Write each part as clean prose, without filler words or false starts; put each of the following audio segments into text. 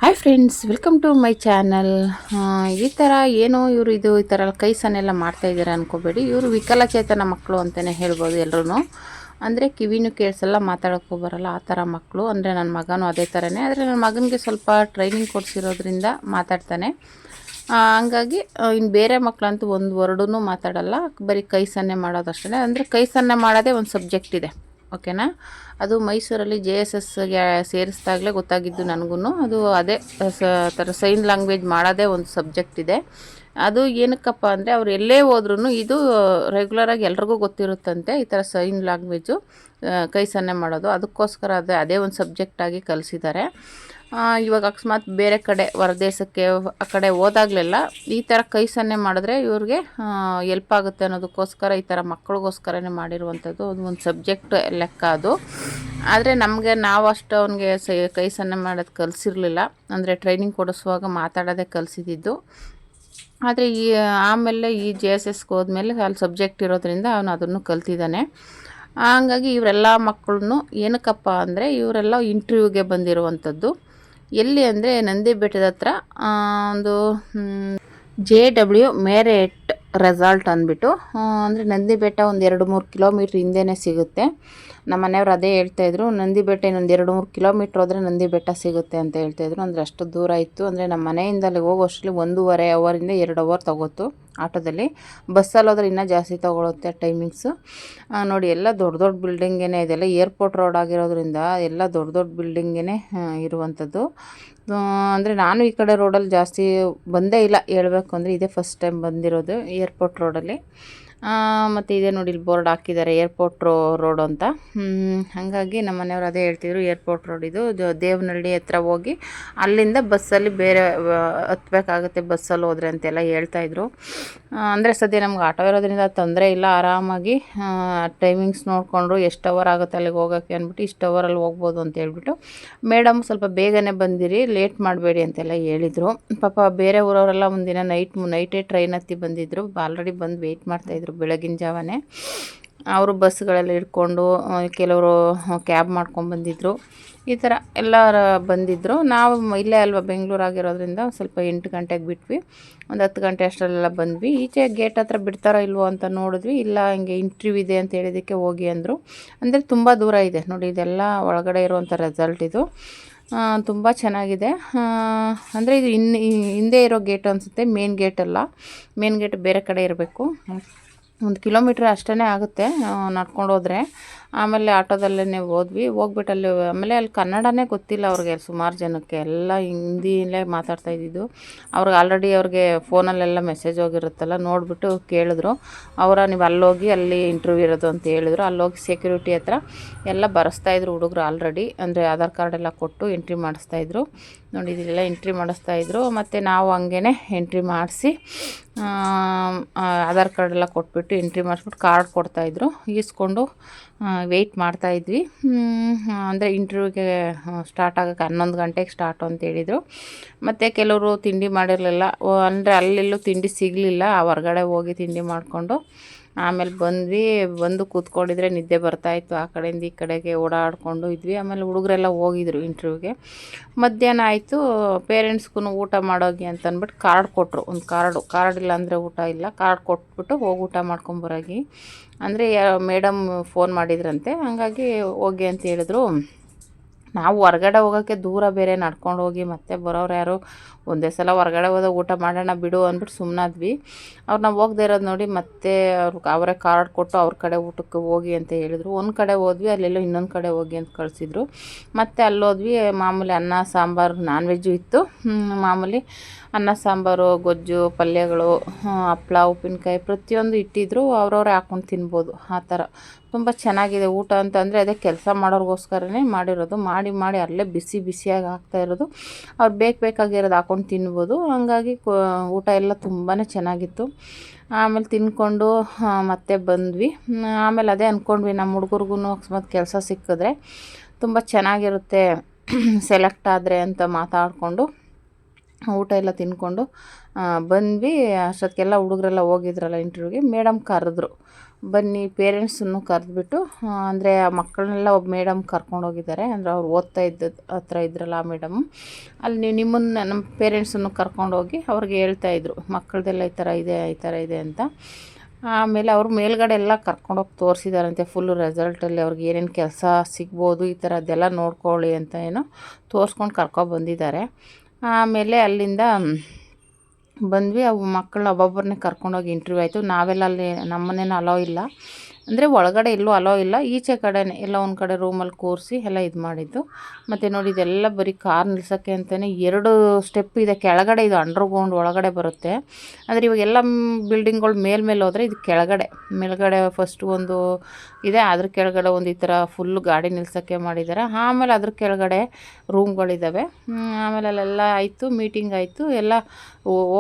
Hi friends, welcome to my channel. ಈ ಥರ ಏನೋ ಇವರು ಈ ಥರ ಕೈ ಸನ್ನೆಲ್ಲ ಮಾಡ್ತಾಯಿದ್ದಾರೆ ಅಂದ್ಕೋಬೇಡಿ. ಇವರು ವಿಕಲಚೇತನ ಮಕ್ಕಳು ಅಂತಲೇ ಹೇಳ್ಬೋದು ಎಲ್ಲರೂ. ಅಂದರೆ ಕಿವಿನೂ ಕೇಳಿಸಲ್ಲ, ಮಾತಾಡೋಕ್ಕೂ ಬರಲ್ಲ, ಆ ಥರ ಮಕ್ಕಳು. ಅಂದರೆ ನನ್ನ ಮಗನೂ ಅದೇ ಥರನೇ. ಆದರೆ ನನ್ನ ಮಗನಿಗೆ ಸ್ವಲ್ಪ ಟ್ರೈನಿಂಗ್ ಕೊಡಿಸಿರೋದ್ರಿಂದ ಮಾತಾಡ್ತಾನೆ. ಹಂಗಾಗಿ ಇನ್ನು ಬೇರೆ ಮಕ್ಕಳಂತೂ ಒಂದು ವರ್ಡೂ ಮಾತಾಡಲ್ಲ, ಬರೀ ಕೈ ಸನ್ನೆ ಮಾಡೋದಷ್ಟೇ. ಅಂದರೆ ಕೈ ಸನ್ನೆ ಮಾಡೋದೇ ಒಂದು ಸಬ್ಜೆಕ್ಟ್ ಇದೆ, ಓಕೆನಾ. ಅದು ಮೈಸೂರಲ್ಲಿ JSSಗೆ ಸೇರಿಸಿದಾಗಲೇ ಗೊತ್ತಾಗಿದ್ದು ನನಗೂ. ಅದು ಅದೇ ಥರ ಸೈನ್ ಲ್ಯಾಂಗ್ವೇಜ್ ಮಾಡೋದೇ ಒಂದು ಸಬ್ಜೆಕ್ಟ್ ಇದೆ. ಅದು ಏನಕ್ಕಪ್ಪ ಅಂದರೆ ಅವ್ರು ಎಲ್ಲೇ ಹೋದ್ರೂ ಇದು ರೆಗ್ಯುಲರಾಗಿ ಎಲ್ರಿಗೂ ಗೊತ್ತಿರುತ್ತಂತೆ, ಈ ಥರ ಸೈನ್ ಲ್ಯಾಂಗ್ವೇಜು ಕೈ ಸನ್ನೆ ಮಾಡೋದು. ಅದಕ್ಕೋಸ್ಕರ ಅದೇ ಒಂದು ಸಬ್ಜೆಕ್ಟಾಗಿ ಕಲಿಸಿದ್ದಾರೆ. ಇವಾಗ ಅಕಸ್ಮಾತ್ ಬೇರೆ ಕಡೆ ಹೊರದೇಶಕ್ಕೆ ಆ ಕಡೆ ಹೋದಾಗಲೆಲ್ಲ ಈ ಥರ ಕೈ ಸನ್ನೆ ಮಾಡಿದ್ರೆ ಇವ್ರಿಗೆ ಎಲ್ಪ್ ಆಗುತ್ತೆ ಅನ್ನೋದಕ್ಕೋಸ್ಕರ ಈ ಥರ ಮಕ್ಕಳಿಗೋಸ್ಕರನೇ ಮಾಡಿರುವಂಥದ್ದು. ಒಂದು ಸಬ್ಜೆಕ್ಟ್ ಲೆಕ್ಕ ಅದು. ಆದರೆ ನಾವು ಅಷ್ಟು ಅವನಿಗೆ ಕೈ ಸನ್ನೆ ಮಾಡೋದು ಕಲಿಸಿರಲಿಲ್ಲ. ಅಂದರೆ ಟ್ರೈನಿಂಗ್ ಕೊಡಿಸುವಾಗ ಮಾತಾಡೋದೇ ಕಲಿಸಿದ್ದು. ಆದರೆ ಆಮೇಲೆ ಈ JSSಗೆ ಹೋದ್ಮೇಲೆ ಅಲ್ಲಿ ಸಬ್ಜೆಕ್ಟ್ ಇರೋದ್ರಿಂದ ಅವನು ಅದನ್ನು ಕಲ್ತಿದ್ದಾನೆ. ಹಂಗಾಗಿ ಇವರೆಲ್ಲ ಮಕ್ಕಳನ್ನು ಏನಕ್ಕಪ್ಪ ಅಂದರೆ ಇವರೆಲ್ಲ ಇಂಟರ್ವ್ಯೂಗೆ ಬಂದಿರುವಂಥದ್ದು. ಎಲ್ಲಿ ಅಂದರೆ ನಂದಿ ಬೆಟ್ಟದ ಹತ್ರ ಒಂದು JW ಮೆರಿಟ್ ರೆಸಾರ್ಟ್ ಅಂದ್ಬಿಟ್ಟು, ಅಂದರೆ ನಂದಿ ಬೆಟ್ಟ ಒಂದು 2-3 ಕಿಲೋಮೀಟ್ರ್ ಹಿಂದೆನೇ ಸಿಗುತ್ತೆ. ನಮ್ಮ ಮನೆಯವ್ರು ಅದೇ ಹೇಳ್ತಾಯಿದ್ರು, ನಂದಿ ಬೆಟ್ಟ ಇನ್ನೊಂದು 2-3 ಕಿಲೋಮೀಟ್ರ್ ಹೋದರೆ ನಂದಿ ಬೆಟ್ಟ ಸಿಗುತ್ತೆ ಅಂತ ಹೇಳ್ತಾಯಿದ್ರು. ಅಂದರೆ ಅಷ್ಟು ದೂರ ಇತ್ತು. ಅಂದರೆ ನಮ್ಮ ಮನೆಯಿಂದ ಅಲ್ಲಿ ಹೋಗೋಷ್ಟರಲ್ಲಿ 1.5 ಅವರಿಂದ 2 ಅವರ್ ತಗೋತು ಆಟೋದಲ್ಲಿ. ಬಸ್ಸಲ್ಲಿ ಹೋದ್ರೆ ಇನ್ನೂ ಜಾಸ್ತಿ ತೊಗೊಳುತ್ತೆ ಟೈಮಿಂಗ್ಸು. ನೋಡಿ, ಎಲ್ಲ ದೊಡ್ಡ ದೊಡ್ಡ ಬಿಲ್ಡಿಂಗೇ ಇದೆಲ್ಲ ಏರ್ಪೋರ್ಟ್ ರೋಡ್ ಆಗಿರೋದ್ರಿಂದ ಎಲ್ಲ ದೊಡ್ಡ ದೊಡ್ಡ ಬಿಲ್ಡಿಂಗೇ ಇರುವಂಥದ್ದು. ಅಂದರೆ ನಾನು ಈ ಕಡೆ ರೋಡಲ್ಲಿ ಜಾಸ್ತಿ ಬಂದೇ ಇಲ್ಲ, ಹೇಳಬೇಕು ಅಂದರೆ ಇದೇ ಫಸ್ಟ್ ಟೈಮ್ ಬಂದಿರೋದು ಏರ್ಪೋರ್ಟ್ ರೋಡಲ್ಲಿ. ಮತ್ತು ಇದೇ ನೋಡಿ, ಇಲ್ಲಿ ಬೋರ್ಡ್ ಹಾಕಿದ್ದಾರೆ ಏರ್ಪೋರ್ಟ್ ರೋಡ್ ಅಂತ. ಹಾಗಾಗಿ ನಮ್ಮ ಮನೆಯವರು ಅದೇ ಹೇಳ್ತಿದ್ರು, ಏರ್ಪೋರ್ಟ್ ರೋಡ್ ಇದು. ದೇವನಹಳ್ಳಿ ಹತ್ರ ಹೋಗಿ ಅಲ್ಲಿಂದ ಬಸ್ಸಲ್ಲಿ ಬೇರೆ ಹತ್ಬೇಕಾಗುತ್ತೆ, ಬಸ್ಸಲ್ಲಿ ಹೋದರೆ ಅಂತೆಲ್ಲ ಹೇಳ್ತಾಯಿದ್ರು. ಅಂದರೆ ಸದ್ಯ ನಮ್ಗೆ ಆಟೋ ಇರೋದ್ರಿಂದ ತೊಂದರೆ ಇಲ್ಲ, ಆರಾಮಾಗಿ ಟೈಮಿಂಗ್ಸ್ ನೋಡಿಕೊಂಡು ಎಷ್ಟು ಅವರ್ ಆಗುತ್ತೆ ಅಲ್ಲಿಗೆ ಹೋಗೋಕ್ಕೆ ಅಂದ್ಬಿಟ್ಟು ಇಷ್ಟು ಅವರಲ್ಲಿ ಹೋಗ್ಬೋದು ಅಂತ ಹೇಳ್ಬಿಟ್ಟು. ಮೇಡಮ್ ಸ್ವಲ್ಪ ಬೇಗನೆ ಬಂದಿರಿ, ಲೇಟ್ ಮಾಡಬೇಡಿ ಅಂತೆಲ್ಲ ಹೇಳಿದರು. ಪಾಪ ಬೇರೆ ಊರವರೆಲ್ಲ ಒಂದಿನ ನೈಟೇ ಟ್ರೈನ್ ಹತ್ತಿ ಬಂದಿದ್ದರು. ಆಲ್ರೆಡಿ ಬಂದು ವೆಯ್ಟ್ ಮಾಡ್ತಾಯಿದ್ರು ಬೆಳಗಿನ ಜಾವನೇ. ಅವರು ಬಸ್ಗಳೆಲ್ಲ ಹಿಡ್ಕೊಂಡು, ಕೆಲವರು ಕ್ಯಾಬ್ ಮಾಡ್ಕೊಂಡು ಬಂದಿದ್ದರು. ಈ ಥರ ಎಲ್ಲ ಬಂದಿದ್ದರು. ನಾವು ಇಲ್ಲೇ ಅಲ್ವಾ ಬೆಂಗಳೂರು ಆಗಿರೋದ್ರಿಂದ ಸ್ವಲ್ಪ 8 ಗಂಟೆಗೆ ಬಿಟ್ವಿ. ಒಂದು 10 ಗಂಟೆ ಅಷ್ಟರಲ್ಲೆಲ್ಲ ಬಂದ್ವಿ. ಈಚೆ ಗೇಟ್ ಹತ್ರ ಬಿಡ್ತಾರೋ ಇಲ್ವೋ ಅಂತ ನೋಡಿದ್ವಿ. ಇಲ್ಲ, ಹಿಂಗೆ ಇಂಟರ್ವ್ಯೂ ಇದೆ ಅಂತ ಹೇಳಿದ್ದಕ್ಕೆ ಹೋಗಿ ಅಂದರು. ಅಂದರೆ ತುಂಬ ದೂರ ಇದೆ ನೋಡಿ, ಇದೆಲ್ಲ ಒಳಗಡೆ ಇರುವಂಥ ರೆಸಾರ್ಟ್ ಇದು. ತುಂಬ ಚೆನ್ನಾಗಿದೆ. ಅಂದರೆ ಇದು ಹಿಂದೆ ಇರೋ ಗೇಟ್ ಅನಿಸುತ್ತೆ, ಮೇನ್ ಗೇಟ್ ಅಲ್ಲ. ಮೇನ್ ಗೇಟ್ ಬೇರೆ ಕಡೆ ಇರಬೇಕು. 1 ಕಿಲೋಮೀಟ್ರ್ ಅಷ್ಟೇ ಆಗುತ್ತೆ ನಡ್ಕೊಂಡು ಹೋದರೆ. ಆಮೇಲೆ ಆಟೋದಲ್ಲೇ ಹೋದ್ವಿ. ಹೋಗ್ಬಿಟ್ಟು ಆಮೇಲೆ ಅಲ್ಲಿ ಕನ್ನಡನೇ ಗೊತ್ತಿಲ್ಲ ಅವ್ರಿಗೆ, ಸುಮಾರು ಜನಕ್ಕೆ ಎಲ್ಲ ಹಿಂದಿಲೇ ಮಾತಾಡ್ತಾ ಇದ್ದಿದ್ದು. ಅವ್ರಿಗೆ ಫೋನಲ್ಲೆಲ್ಲ ಮೆಸೇಜ್ ಹೋಗಿರುತ್ತಲ್ಲ, ನೋಡಿಬಿಟ್ಟು ಕೇಳಿದ್ರು. ನೀವು ಅಲ್ಲೋಗಿ ಅಲ್ಲಿ ಇಂಟರ್ವ್ಯೂ ಇರೋದು ಅಂತ ಹೇಳಿದ್ರು. ಅಲ್ಲೋಗಿ ಸೆಕ್ಯೂರಿಟಿ ಹತ್ರ ಎಲ್ಲ ಬರೆಸ್ತಾಯಿದ್ರು ಹುಡುಗರು ಆಲ್ರೆಡಿ. ಅಂದರೆ ಆಧಾರ್ ಕಾರ್ಡ್ ಎಲ್ಲ ಕೊಟ್ಟು ಎಂಟ್ರಿ ಮಾಡಿಸ್ತಾಯಿದ್ರು. ನೋಡಿ, ಇದೆಲ್ಲ ಎಂಟ್ರಿ ಮಾಡಿಸ್ತಾಯಿದ್ರು. ಮತ್ತು ನಾವು ಹಂಗೇ ಎಂಟ್ರಿ ಮಾಡಿಸಿ ಆಧಾರ್ ಕಾರ್ಡ್ ಎಲ್ಲ ಕೊಟ್ಬಿಟ್ಟು ಎಂಟ್ರಿ ಮಾಡಿಸ್ಬಿಟ್ಟು ಕಾರ್ಡ್ ಕೊಡ್ತಾಯಿದ್ರು. ಈಸ್ಕೊಂಡು ವೆಯ್ಟ್ ಮಾಡ್ತಾಯಿದ್ವಿ. ಅಂದರೆ ಇಂಟರ್ವ್ಯೂಗೆ ಸ್ಟಾರ್ಟ್ ಆಗೋಕ್ಕೆ 11 ಗಂಟೆಗೆ ಸ್ಟಾರ್ಟು ಅಂತ ಹೇಳಿದರು. ಮತ್ತು ಕೆಲವರು ತಿಂಡಿ ಮಾಡಿರಲಿಲ್ಲ, ಅಂದರೆ ಅಲ್ಲೆಲ್ಲೂ ತಿಂಡಿ ಸಿಗಲಿಲ್ಲ. ಹೊರಗಡೆ ಹೋಗಿ ತಿಂಡಿ ಮಾಡಿಕೊಂಡು ಆಮೇಲೆ ಬಂದು ಕೂತ್ಕೊಂಡಿದ್ರೆ ನಿದ್ದೆ ಬರ್ತಾಯಿತ್ತು. ಆ ಕಡೆಯಿಂದ ಈ ಕಡೆಗೆ ಓಡಾಡಿಕೊಂಡು ಇದ್ವಿ. ಆಮೇಲೆ ಹುಡುಗರೆಲ್ಲ ಹೋಗಿದ್ರು ಇಂಟರ್ವ್ಯೂಗೆ. ಮಧ್ಯಾಹ್ನ ಆಯಿತು. ಪೇರೆಂಟ್ಸ್ಗೂ ಊಟ ಮಾಡೋಗಿ ಅಂತ ಅಂದ್ಬಿಟ್ಟು ಕಾರ್ಡ್ ಕೊಟ್ಟರು. ಒಂದು ಕಾರ್ಡ್ ಇಲ್ಲ ಅಂದರೆ ಊಟ ಇಲ್ಲ. ಕಾರ್ಡ್ ಕೊಟ್ಬಿಟ್ಟು ಹೋಗಿ ಊಟ ಮಾಡ್ಕೊಂಬರೋಗಿ ಅಂದರೆ ಮೇಡಮ್ ಫೋನ್ ಮಾಡಿದ್ರಂತೆ. ಹಾಗಾಗಿ ಹೋಗಿ ಅಂತ ಹೇಳಿದ್ರು. ನಾವು ಹೊರಗಡೆ ಹೋಗೋಕ್ಕೆ ದೂರ ಬೇರೆ, ನಡ್ಕೊಂಡು ಹೋಗಿ ಮತ್ತೆ ಬರೋರು ಯಾರು, ಒಂದೇ ಸಲ ಹೊರಗಡೆ ಹೋದಾಗ ಊಟ ಮಾಡೋಣ ಬಿಡು ಅಂದ್ಬಿಟ್ಟು ಸುಮ್ಮನಾದ್ವಿ. ನಾವು ಹೋಗದೆ ಇರೋದು ನೋಡಿ, ಮತ್ತೆ ಅವರೇ ಕಾರ್ಡ್ ಕೊಟ್ಟು ಅವ್ರ ಕಡೆ ಊಟಕ್ಕೆ ಹೋಗಿ ಅಂತ ಹೇಳಿದ್ರು. ಒಂದು ಕಡೆ ಹೋದ್ವಿ, ಅಲ್ಲೆಲ್ಲೋ ಇನ್ನೊಂದು ಕಡೆ ಹೋಗಿ ಅಂತ ಕಳಿಸಿದ್ರು. ಮತ್ತು ಅಲ್ಲೋದ್ವಿ. ಮಾಮೂಲಿ ಅನ್ನ ಸಾಂಬಾರು, ನಾನ್ ವೆಜ್ಜು ಇತ್ತು. ಮಾಮೂಲಿ ಅನ್ನ ಸಾಂಬಾರು, ಗೊಜ್ಜು, ಪಲ್ಯಗಳು, ಹಪ್ಪಳ, ಉಪ್ಪಿನಕಾಯಿ ಪ್ರತಿಯೊಂದು ಇಟ್ಟಿದ್ರು. ಅವ್ರವ್ರೇ ಹಾಕ್ಕೊಂಡು ತಿನ್ಬೋದು. ಆ ಥರ ತುಂಬ ಚೆನ್ನಾಗಿದೆ ಊಟ ಅಂತಂದರೆ. ಅದೇ ಕೆಲಸ ಮಾಡೋರಿಗೋಸ್ಕರನೇ ಮಾಡಿರೋದು. ಮಾಡಿ ಅಲ್ಲೇ ಬಿಸಿಯಾಗಿ ಹಾಕ್ತಾಯಿರೋದು. ಅವ್ರು ಬೇಕಾಗಿರೋದು ಹಾಕ್ಕೊಂಡು ತಿನ್ಬೋದು. ಹಂಗಾಗಿ ಊಟ ಎಲ್ಲ ತುಂಬಾ ಚೆನ್ನಾಗಿತ್ತು. ಆಮೇಲೆ ತಿಂದ್ಕೊಂಡು ಮತ್ತೆ ಬಂದ್ವಿ. ಆಮೇಲೆ ಅದೇ ಅಂದ್ಕೊಂಡ್ವಿ, ನಮ್ಮ ಹುಡುಗರಿಗೂ ಅಕಸ್ಮಾತ್ ಕೆಲಸ ಸಿಕ್ಕಿದ್ರೆ ತುಂಬ ಚೆನ್ನಾಗಿರುತ್ತೆ ಸೆಲೆಕ್ಟ್ ಆದರೆ ಅಂತ ಮಾತಾಡಿಕೊಂಡು ಊಟ ಎಲ್ಲ ತಿಂದ್ಕೊಂಡು ಬಂದ್ವಿ. ಅಷ್ಟೊತ್ತಿಗೆಲ್ಲ ಹುಡುಗರೆಲ್ಲ ಹೋಗಿದ್ರಲ್ಲ ಇಂಟರ್ವ್ಯೂಗೆ. ಮೇಡಮ್ ಕರೆದ್ರು. ಬನ್ನಿ ಪೇರೆಂಟ್ಸನ್ನು ಕರೆದ್ಬಿಟ್ಟು ಅಂದರೆ ಆ ಮಕ್ಕಳನ್ನೆಲ್ಲ ಒಬ್ಬ ಮೇಡಮ್ ಕರ್ಕೊಂಡೋಗಿದ್ದಾರೆ. ಅಂದರೆ ಅವ್ರು ಓದ್ತಾ ಇದ್ದದ್ದು ಹತ್ರ ಇದ್ರಲ್ಲ ಆ ಮೇಡಮ್, ಅಲ್ಲಿ ನೀವು ನಿಮ್ಮನ್ನು ನಮ್ಮ ಪೇರೆಂಟ್ಸನ್ನು ಕರ್ಕೊಂಡೋಗಿ ಅವ್ರಿಗೆ ಹೇಳ್ತಾಯಿದ್ರು ಮಕ್ಕಳದೆಲ್ಲ ಈ ಥರ ಇದೆ ಅಂತ. ಆಮೇಲೆ ಅವರು ಮೇಲ್ಗಡೆ ಎಲ್ಲ ಕರ್ಕೊಂಡೋಗಿ ತೋರಿಸಿದಾರಂತೆ. ಫುಲ್ಲು ರೆಸಾರ್ಟಲ್ಲಿ ಅವ್ರಿಗೆ ಏನೇನು ಕೆಲಸ ಸಿಗ್ಬೋದು ಈ ಥರದ್ದೆಲ್ಲ ನೋಡ್ಕೊಳ್ಳಿ ಅಂತ ಏನೋ ತೋರಿಸ್ಕೊಂಡು ಕರ್ಕೊಬಂದಿದ್ದಾರೆ. ಆಮೇಲೆ ಅಲ್ಲಿಂದ ಬಂದ್ವಿ. ಅವು ಮಕ್ಕಳನ್ನ ಒಬ್ಬೊಬ್ಬರನ್ನೇ ಕರ್ಕೊಂಡೋಗಿ ಇಂಟರ್ವ್ಯೂ ಆಯಿತು. ನಾವೆಲ್ಲ ಅಲ್ಲಿ ನಮ್ಮನ್ನೇನು ಅಲೋ ಇಲ್ಲ, ಅಂದರೆ ಒಳಗಡೆ ಎಲ್ಲೂ ಅಲೋ ಇಲ್ಲ, ಈಚೆ ಕಡೆನೇ ಎಲ್ಲ ಒಂದು ಕಡೆ ರೂಮಲ್ಲಿ ಕೂರಿಸಿ ಎಲ್ಲ ಇದು ಮಾಡಿದ್ದು. ಮತ್ತು ನೋಡಿ ಇದೆಲ್ಲ ಬರೀ ಕಾರ್ ನಿಲ್ಸೋಕ್ಕೆ ಅಂತಲೇ 2 ಸ್ಟೆಪ್ ಇದೆ ಕೆಳಗಡೆ. ಇದು ಅಂಡರ್ಗ್ರೌಂಡ್ ಒಳಗಡೆ ಬರುತ್ತೆ. ಅಂದರೆ ಇವಾಗೆಲ್ಲ ಬಿಲ್ಡಿಂಗ್ಗಳು ಮೇಲ್ಮೇಲೆ ಹೋದರೆ ಇದು ಕೆಳಗಡೆ, ಮೇಲ್ಗಡೆ ಫಸ್ಟು ಒಂದು ಇದೆ, ಅದ್ರ ಕೆಳಗಡೆ ಒಂದು ಈ ಥರ ಫುಲ್ಲು ಗಾಡಿ ನಿಲ್ಸೋಕ್ಕೆ ಮಾಡಿದ್ದಾರೆ. ಆಮೇಲೆ ಅದ್ರ ಕೆಳಗಡೆ ರೂಮ್ಗಳಿದ್ದಾವೆ. ಆಮೇಲೆ ಅಲ್ಲೆಲ್ಲ ಆಯಿತು, ಮೀಟಿಂಗ್ ಆಯಿತು, ಎಲ್ಲ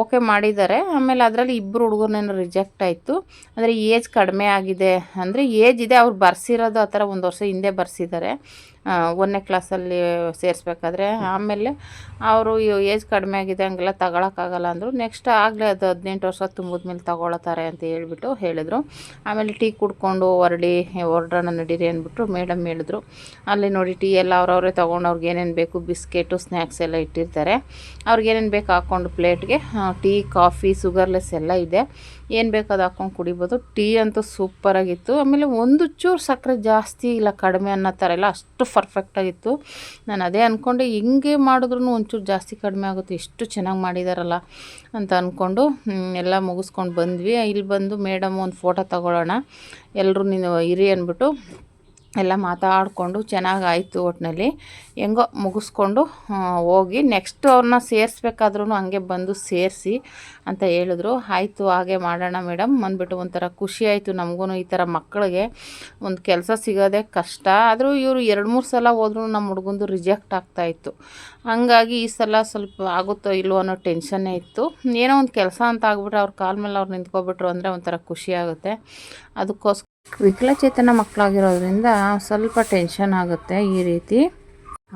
ಓಕೆ ಮಾಡಿದ್ದಾರೆ. ಆಮೇಲೆ ಅದರಲ್ಲಿ 2 ಹುಡುಗರನ್ನೇನೋ ರಿಜೆಕ್ಟ್ ಆಯಿತು. ಅಂದರೆ ಏಜ್ ಕಡಿಮೆ ಆಗಿದೆ, ಅಂದರೆ ಏಜ್ ಇದೆ, ಅವ್ರು ಬರ್ಸಿರೋದು ಆ ಥರ 1 ವರ್ಷ ಹಿಂದೆ ಬರ್ಸಿದ್ದಾರೆ 1ನೇ ಕ್ಲಾಸಲ್ಲಿ ಸೇರಿಸ್ಬೇಕಾದ್ರೆ. ಆಮೇಲೆ ಅವರು ಏಜ್ ಕಡಿಮೆ ಆಗಿದೆ ಹಂಗೆಲ್ಲ ತಗೊಳಕ್ಕಾಗಲ್ಲ ಅಂದರು. ನೆಕ್ಸ್ಟ್ ಆಗಲೇ ಅದು 18 ವರ್ಷ ತುಂಬಿದ್ಮೇಲೆ ತಗೊಳ್ತಾರೆ ಅಂತ ಹೇಳಿದರು. ಆಮೇಲೆ ಟೀ ಕುಡ್ಕೊಂಡು ಹೊರಡೋಣ ನಡೀರಿ ಅಂದ್ಬಿಟ್ಟು ಮೇಡಮ್ ಹೇಳಿದ್ರು. ಅಲ್ಲಿ ನೋಡಿ ಟೀ ಎಲ್ಲ ಅವ್ರವರೇ ತೊಗೊಂಡು ಅವ್ರಿಗೆ ಏನೇನು ಬೇಕು ಬಿಸ್ಕೆಟು ಸ್ನ್ಯಾಕ್ಸ್ ಎಲ್ಲ ಇಟ್ಟಿರ್ತಾರೆ. ಅವ್ರಿಗೇನೇನು ಬೇಕು ಹಾಕ್ಕೊಂಡು ಪ್ಲೇಟ್ಗೆ ಟೀ ಕಾಫಿ ಶುಗರ್ಲೆಸ್ ಎಲ್ಲ ಇದೆ, ಏನು ಬೇಕು ಅದು ಹಾಕ್ಕೊಂಡು ಕುಡಿಬೋದು. ಟೀ ಅಂತೂ ಸೂಪರಾಗಿತ್ತು. ಆಮೇಲೆ ಒಂದು ಚೂರು ಸಕ್ಕರೆ ಜಾಸ್ತಿ ಇಲ್ಲ ಕಡಿಮೆ ಅನ್ನೋ ಥರ ಎಲ್ಲ ಅಷ್ಟು ಪರ್ಫೆಕ್ಟಾಗಿತ್ತು. ನಾನು ಅದೇ ಅಂದ್ಕೊಂಡೆ ಹಿಂಗೆ ಮಾಡಿದ್ರೂ ಒಂಚೂರು ಜಾಸ್ತಿ ಕಡಿಮೆ ಆಗುತ್ತೆ, ಎಷ್ಟು ಚೆನ್ನಾಗಿ ಮಾಡಿದಾರಲ್ಲ ಅಂತ ಅಂದ್ಕೊಂಡು ಎಲ್ಲ ಮುಗಿಸ್ಕೊಂಡು ಬಂದ್ವಿ. ಇಲ್ಲಿ ಬಂದು ಮೇಡಮ್ ಒಂದು ಫೋಟೋ ತಗೊಳ್ಳೋಣ ಎಲ್ಲರೂ ನೀನು ಇರಿ ಅಂದ್ಬಿಟ್ಟು ಎಲ್ಲ ಮಾತಾಡಿಕೊಂಡು ಚೆನ್ನಾಗಾಯಿತು. ಒಟ್ಟಿನಲ್ಲಿ ಹೆಂಗೋ ಮುಗಿಸ್ಕೊಂಡು ಹೋಗಿ ನೆಕ್ಸ್ಟ್ ಅವ್ರನ್ನ ಸೇರಿಸ್ಬೇಕಾದ್ರೂ ಹಂಗೆ ಬಂದು ಸೇರಿಸಿ ಅಂತ ಹೇಳಿದ್ರು. ಆಯಿತು ಹಾಗೆ ಮಾಡೋಣ ಮೇಡಮ್ ಅಂದ್ಬಿಟ್ಟು ಒಂಥರ ಖುಷಿ ಆಯಿತು ನಮಗೂ. ಈ ಥರ ಮಕ್ಕಳಿಗೆ ಒಂದು ಕೆಲಸ ಸಿಗೋದೇ ಕಷ್ಟ, ಆದರೂ ಇವರು 2-3 ಸಲ ಹೋದ್ರೂ ನಮ್ಮ ಹುಡುಗಂದು ರಿಜೆಕ್ಟ್ ಆಗ್ತಾಯಿತ್ತು. ಹಂಗಾಗಿ ಈ ಸಲ ಸ್ವಲ್ಪ ಆಗುತ್ತೋ ಇಲ್ವೋ ಅನ್ನೋ ಟೆನ್ಷನ್ನೇ ಇತ್ತು. ಏನೋ ಒಂದು ಕೆಲಸ ಅಂತ ಆಗ್ಬಿಟ್ರೆ ಅವ್ರ ಕಾಲ ಮೇಲೆ ಅವ್ರು ನಿಂತ್ಕೊಬಿಟ್ರು ಅಂದರೆ ಒಂಥರ ಖುಷಿ ಆಗುತ್ತೆ. ಅದಕ್ಕೋಸ್ಕರ ವಿಕಲಚೇತನ ಮಕ್ಕಳಾಗಿರೋದ್ರಿಂದ ಸ್ವಲ್ಪ ಟೆನ್ಷನ್ ಆಗುತ್ತೆ ಈ ರೀತಿ.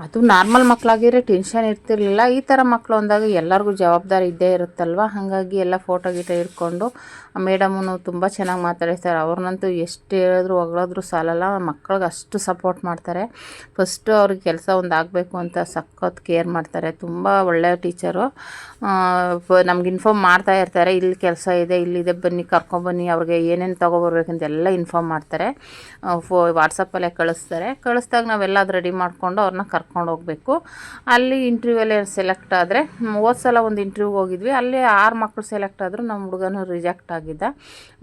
ಅದು ನಾರ್ಮಲ್ ಮಕ್ಕಳಾಗಿದ್ರೆ ಟೆನ್ಷನ್ ಇರ್ತಿರ್ಲಿಲ್ಲ. ಈ ಥರ ಮಕ್ಕಳು ಅಂದಾಗ ಎಲ್ಲರಿಗೂ ಜವಾಬ್ದಾರಿ ಇದ್ದೇ ಇರುತ್ತಲ್ವ. ಹಾಗಾಗಿ ಎಲ್ಲ ಫೋಟೋ ಗೀಟೋ ಇಟ್ಕೊಂಡು ಮೇಡಮು ತುಂಬ ಚೆನ್ನಾಗಿ ಮಾತಾಡಿಸ್ತಾರೆ. ಅವ್ರನ್ನಂತೂ ಎಷ್ಟು ಹೇಳಿದ್ರು ಹೊಗಳೋದ್ರು ಸಾಲಲ್ಲ, ಮಕ್ಕಳಿಗೆ ಅಷ್ಟು ಸಪೋರ್ಟ್ ಮಾಡ್ತಾರೆ. ಫಸ್ಟು ಅವ್ರಿಗೆ ಕೆಲಸ ಒಂದು ಆಗಬೇಕು ಅಂತ ಸಖತ್ ಕೇರ್ ಮಾಡ್ತಾರೆ. ತುಂಬ ಒಳ್ಳೆಯ ಟೀಚರು. ನಮ್ಗೆ ಇನ್ಫಾರ್ಮ್ ಮಾಡ್ತಾ ಇರ್ತಾರೆ, ಇಲ್ಲಿ ಕೆಲಸ ಇದೆ ಇಲ್ಲಿದೆ ಬನ್ನಿ ಕರ್ಕೊಬನ್ನಿ, ಅವ್ರಿಗೆ ಏನೇನು ತೊಗೊಬರ್ಬೇಕಂತ ಎಲ್ಲ ಇನ್ಫಾರ್ಮ್ ಮಾಡ್ತಾರೆ. ವಾಟ್ಸಪ್ಪಲ್ಲೇ ಕಳಿಸ್ದಾಗ ನಾವೆಲ್ಲ ಅದು ರೆಡಿ ಮಾಡಿಕೊಂಡು ಅವ್ರನ್ನ ಕರ್ಕೊಂಡು ಹೋಗಬೇಕು. ಅಲ್ಲಿ ಇಂಟರ್ವ್ಯೂವಲ್ಲಿ ಸೆಲೆಕ್ಟ್ ಆದರೆ, ಹೋದ ಸಲ ಒಂದು ಇಂಟರ್ವ್ಯೂಗೆ ಹೋಗಿದ್ವಿ, ಅಲ್ಲಿ 6 ಮಕ್ಕಳು ಸೆಲೆಕ್ಟ್ ಆದರು, ನಮ್ಮ ಹುಡುಗನೂ ರಿಜೆಕ್ಟ್ ಆಗಿದ್ದ.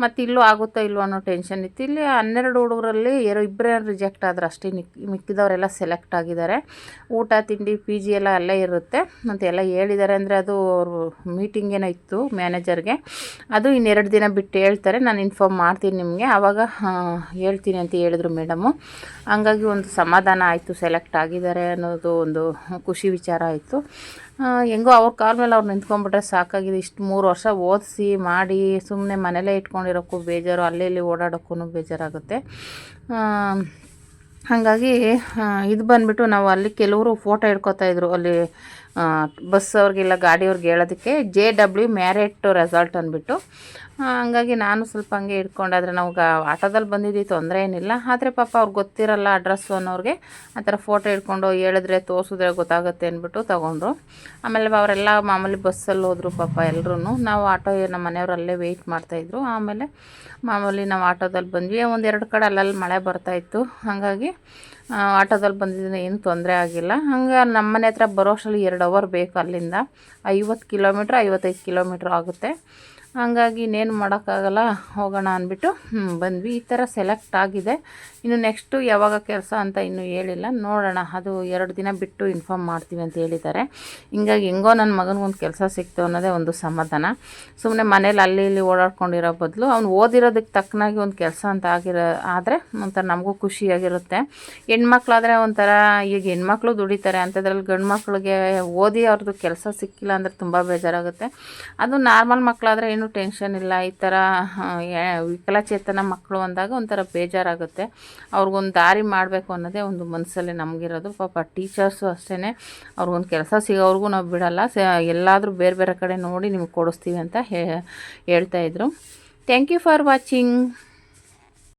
ಮತ್ತು ಇಲ್ಲೂ ಆಗುತ್ತೋ ಇಲ್ವೋ ಅನ್ನೋ ಟೆನ್ಷನ್ ಇತ್ತು. ಇಲ್ಲಿ 12 ಹುಡುಗರಲ್ಲಿ 2 ರಿಜೆಕ್ಟ್ ಆದ್ರೆ ಅಷ್ಟೇ, ಮಿಕ್ಕಿದವರೆಲ್ಲ ಸೆಲೆಕ್ಟ್ ಆಗಿದ್ದಾರೆ. ಊಟ ತಿಂಡಿ PG ಎಲ್ಲ ಅಲ್ಲೇ ಇರುತ್ತೆ ಅಂತ ಎಲ್ಲ ಹೇಳಿದ್ದಾರೆ. ಅಂದರೆ ಅದು ಅವರು ಮೀಟಿಂಗ್ ಏನೋ ಇತ್ತು ಮ್ಯಾನೇಜರ್ಗೆ, ಅದು ಇನ್ನು 2 ದಿನ ಬಿಟ್ಟು ಹೇಳ್ತಾರೆ, ನಾನು ಇನ್ಫಾರ್ಮ್ ಮಾಡ್ತೀನಿ ನಿಮಗೆ, ಆವಾಗ ಹೇಳ್ತೀನಿ ಅಂತ ಹೇಳಿದ್ರು ಮೇಡಮು. ಹಂಗಾಗಿ ಒಂದು ಸಮಾಧಾನ ಆಯಿತು, ಸೆಲೆಕ್ಟ್ ಆಗಿದ್ದಾರೆ ಅನ್ನೋದು ಒಂದು ಖುಷಿ ವಿಚಾರ ಆಯಿತು. ಹೆಂಗೋ ಅವ್ರ ಕಾಲ ಮೇಲೆ ಅವ್ರು ನಿಂತ್ಕೊಂಡ್ಬಿಟ್ರೆ ಸಾಕಾಗಿದೆ. ಇಷ್ಟು 3 ವರ್ಷ ಓದಿಸಿ ಮಾಡಿ ಸುಮ್ಮನೆ ಮನೇಲೇ ಇಟ್ಕೊಂಡಿರೋಕ್ಕೂ ಬೇಜಾರು, ಅಲ್ಲಿ ಇಲ್ಲಿ ಓಡಾಡೋಕ್ಕೂ ಬೇಜಾರಾಗುತ್ತೆ. ಹಾಗಾಗಿ ಇದು ಬಂದುಬಿಟ್ಟು ನಾವು ಅಲ್ಲಿ ಕೆಲವರು ಫೋಟೋ ಹಿಡ್ಕೊತಾಯಿದ್ರು ಅಲ್ಲಿ ಬಸ್ ಅವ್ರಿಗೆಲ್ಲ ಗಾಡಿಯವ್ರಿಗೆ ಹೇಳೋದಕ್ಕೆ JW ಮ್ಯಾರಿಯಟ್ ರೆಸಾರ್ಟ್ ಅಂದ್ಬಿಟ್ಟು. ಹಂಗಾಗಿ ನಾನು ಸ್ವಲ್ಪ ಹಂಗೆ ಹಿಡ್ಕೊಂಡಾದ್ರೆ ನಾವು ಆಟೋದಲ್ಲಿ ಬಂದಿದ್ದೀವಿ, ತೊಂದರೆ ಏನಿಲ್ಲ. ಆದರೆ ಪಾಪ ಅವ್ರಿಗೆ ಗೊತ್ತಿರಲ್ಲ ಅಡ್ರೆಸ್ಸು ಅನ್ನೋರಿಗೆ ಆ ಥರ ಫೋಟೋ ಹಿಡ್ಕೊಂಡು ಹೇಳಿದ್ರೆ ತೋರಿಸಿದ್ರೆ ಗೊತ್ತಾಗುತ್ತೆ ಅಂದ್ಬಿಟ್ಟು ತೊಗೊಂಡ್ರು. ಆಮೇಲೆ ಅವರೆಲ್ಲ ಮಾಮೂಲಿ ಬಸ್ಸಲ್ಲಿ ಹೋದರು ಪಾಪ ಎಲ್ಲರೂ. ನಾವು ಆಟೋ ನಮ್ಮ ಮನೆಯವರಲ್ಲೇ ವೆಯ್ಟ್ ಮಾಡ್ತಾಯಿದ್ರು. ಆಮೇಲೆ ಮಾಮೂಲಿ ನಾವು ಆಟೋದಲ್ಲಿ ಬಂದ್ವಿ. 1-2 ಕಡೆ ಅಲ್ಲಲ್ಲಿ ಮಳೆ ಬರ್ತಾಯಿತ್ತು, ಹಾಗಾಗಿ ಆಟೋದಲ್ಲಿ ಬಂದಿದ್ದರಿಂದ ಏನು ತೊಂದರೆ ಆಗಿಲ್ಲ. ಹಂಗೆ ನಮ್ಮ ಮನೆ ಹತ್ರ ಬರೋ ಅಷ್ಟರಲ್ಲಿ 2 ಅವರ್ ಬೇಕು. ಅಲ್ಲಿಂದ 50 ಕಿಲೋಮೀಟ್ರ್ 55 ಕಿಲೋಮೀಟ್ರ್ ಆಗುತ್ತೆ. ಹಾಗಾಗಿ ಇನ್ನೇನು ಮಾಡೋಕ್ಕಾಗಲ್ಲ, ಹೋಗೋಣ ಅಂದ್ಬಿಟ್ಟು ಬಂದ್ವಿ. ಈ ಥರ ಸೆಲೆಕ್ಟ್ ಆಗಿದೆ. ಇನ್ನು ನೆಕ್ಸ್ಟು ಯಾವಾಗ ಕೆಲಸ ಅಂತ ಇನ್ನೂ ಹೇಳಿಲ್ಲ, ನೋಡೋಣ. ಅದು 2 ದಿನ ಬಿಟ್ಟು ಇನ್ಫಾರ್ಮ್ ಮಾಡ್ತೀವಿ ಅಂತ ಹೇಳಿದ್ದಾರೆ. ಹಿಂಗಾಗಿ ಹೆಂಗೋ ನನ್ನ ಮಗನಿಗೊಂದು ಕೆಲಸ ಸಿಕ್ತು ಅನ್ನೋದೇ ಒಂದು ಸಮಾಧಾನ. ಸುಮ್ಮನೆ ಮನೇಲಿ ಅಲ್ಲಿ ಇಲ್ಲಿ ಓಡಾಡ್ಕೊಂಡಿರೋ ಬದಲು ಅವ್ನು ಓದಿರೋದಕ್ಕೆ ತಕ್ಕನಾಗಿ ಒಂದು ಕೆಲಸ ಅಂತ ಆದರೆ ಒಂಥರ ನಮಗೂ ಖುಷಿಯಾಗಿರುತ್ತೆ. ಹೆಣ್ಮಕ್ಳಾದರೆ ಒಂಥರ, ಈಗ ಹೆಣ್ಮಕ್ಳು ದುಡಿತಾರೆ ಅಂಥದ್ರಲ್ಲಿ ಗಂಡು ಮಕ್ಳಿಗೆ ಓದಿ ಅವ್ರದ್ದು ಕೆಲಸ ಸಿಕ್ಕಿಲ್ಲ ಅಂದರೆ ತುಂಬ ಬೇಜಾರಾಗುತ್ತೆ. ಅದು ನಾರ್ಮಲ್ ಮಕ್ಕಳಾದರೆ ಏನೂ ಟೆನ್ಷನ್ ಇಲ್ಲ. ಈ ಥರ ವಿಕಲಚೇತನ ಮಕ್ಕಳು ಅಂದಾಗ ಒಂಥರ ಬೇಜಾರಾಗುತ್ತೆ. ಅವ್ರಿಗೊಂದು ದಾರಿ ಮಾಡಬೇಕು ಅನ್ನೋದೇ ಒಂದು ಮನಸ್ಸಲ್ಲಿ ನಮಗಿರೋದು. ಪಾಪ ಟೀಚರ್ಸು ಅಷ್ಟೇ, ಅವ್ರಿಗೊಂದು ಕೆಲಸ ಸಿಗೋವ್ರಿಗೂ ನಾವು ಬಿಡೋಲ್ಲ, ಎಲ್ಲಾದರೂ ಬೇರೆ ಬೇರೆ ಕಡೆ ನೋಡಿ ನಿಮ್ಗೆ ಕೊಡಿಸ್ತೀವಿ ಅಂತ ಹೇಳ್ತಾಯಿದ್ರು. Thank you for watching.